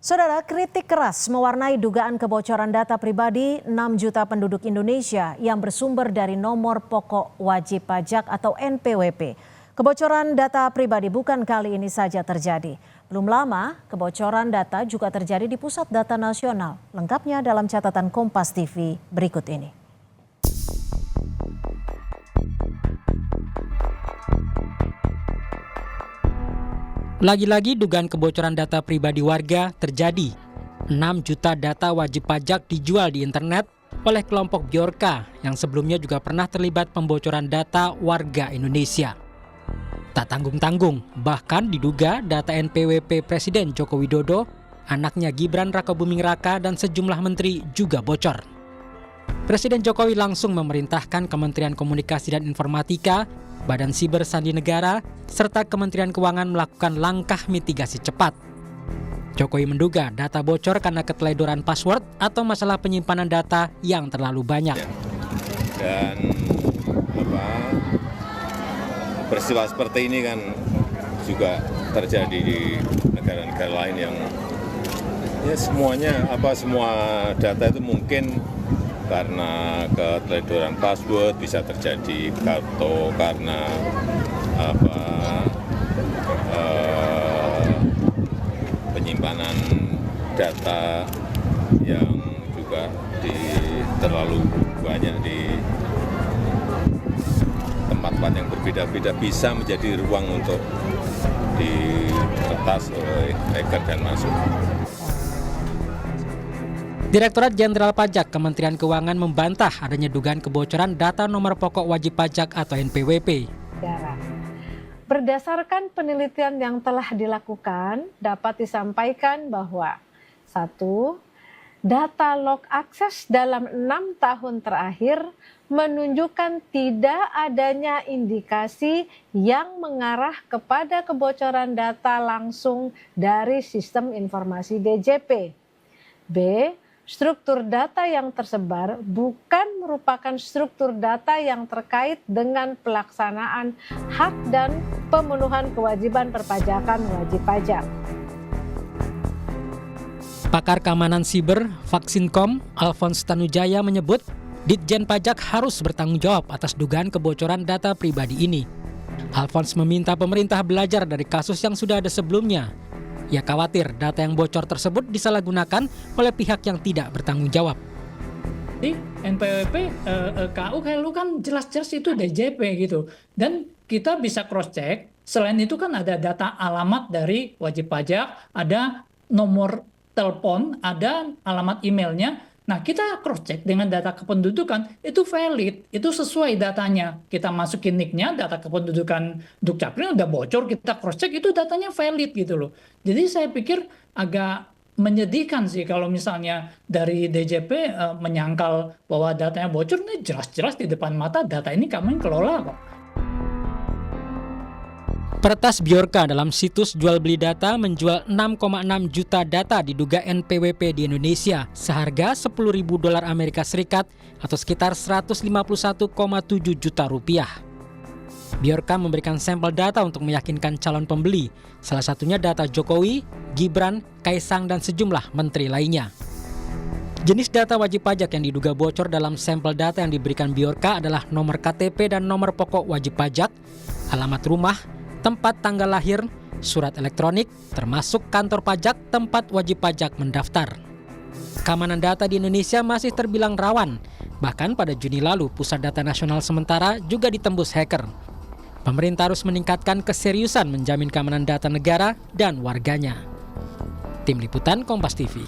Saudara, kritik keras mewarnai dugaan kebocoran data pribadi 6 juta penduduk Indonesia yang bersumber dari nomor pokok wajib pajak atau NPWP. Kebocoran data pribadi bukan kali ini saja terjadi. Belum lama, kebocoran data juga terjadi di Pusat Data Nasional. Lengkapnya dalam catatan Kompas TV berikut ini. Lagi-lagi dugaan kebocoran data pribadi warga terjadi. 6 juta data wajib pajak dijual di internet oleh kelompok Bjorka yang sebelumnya juga pernah terlibat pembocoran data warga Indonesia. Tak tanggung-tanggung, bahkan diduga data NPWP Presiden Joko Widodo, anaknya Gibran Rakabuming Raka dan sejumlah menteri juga bocor. Presiden Jokowi langsung memerintahkan Kementerian Komunikasi dan Informatika, Badan Siber Sandi Negara, serta Kementerian Keuangan melakukan langkah mitigasi cepat. Jokowi menduga data bocor karena keteledoran password atau masalah penyimpanan data yang terlalu banyak. Dan peristiwa seperti ini kan juga terjadi di negara-negara lain yang ya semua data itu mungkin karena keteledoran password bisa terjadi atau karena penyimpanan data yang juga terlalu banyak di tempat-tempat yang berbeda-beda bisa menjadi ruang untuk diretas oleh hacker dan masuk. Direktorat Jenderal Pajak Kementerian Keuangan membantah adanya dugaan kebocoran data nomor pokok wajib pajak atau NPWP. Berdasarkan penelitian yang telah dilakukan, dapat disampaikan bahwa 1. Data log akses dalam 6 tahun terakhir menunjukkan tidak adanya indikasi yang mengarah kepada kebocoran data langsung dari sistem informasi DJP. B. Struktur data yang tersebar bukan merupakan struktur data yang terkait dengan pelaksanaan hak dan pemenuhan kewajiban perpajakan wajib pajak. Pakar keamanan siber Vaksinkom, Alphonse Tanujaya menyebut Ditjen Pajak harus bertanggung jawab atas dugaan kebocoran data pribadi ini. Alphonse meminta pemerintah belajar dari kasus yang sudah ada sebelumnya. Ia khawatir data yang bocor tersebut disalahgunakan oleh pihak yang tidak bertanggung jawab. Di NPWP, KU kan jelas-jelas itu DJP gitu. Dan kita bisa cross-check, selain itu kan ada data alamat dari wajib pajak, ada nomor telepon, ada alamat emailnya. Nah, kita cross-check dengan data kependudukan, itu valid, itu sesuai datanya. Kita masukin nick-nya, data kependudukan Dukcapil udah bocor, kita cross-check, itu datanya valid gitu loh. Jadi saya pikir agak menyedihkan sih kalau misalnya dari DJP menyangkal bahwa datanya bocor, ini jelas-jelas di depan mata data ini kami kelola kok. Peretas Bjorka dalam situs jual beli data menjual 6,6 juta data diduga NPWP di Indonesia seharga $10.000 Amerika Serikat atau sekitar 151,7 juta rupiah. Bjorka memberikan sampel data untuk meyakinkan calon pembeli, salah satunya data Jokowi, Gibran, Kaisang, dan sejumlah menteri lainnya. Jenis data wajib pajak yang diduga bocor dalam sampel data yang diberikan Bjorka adalah nomor KTP dan nomor pokok wajib pajak, alamat rumah, tempat tanggal lahir, surat elektronik, termasuk kantor pajak tempat wajib pajak mendaftar. Keamanan data di Indonesia masih terbilang rawan. Bahkan pada Juni lalu, Pusat Data Nasional sementara juga ditembus hacker. Pemerintah harus meningkatkan keseriusan menjamin keamanan data negara dan warganya. Tim Liputan Kompas TV.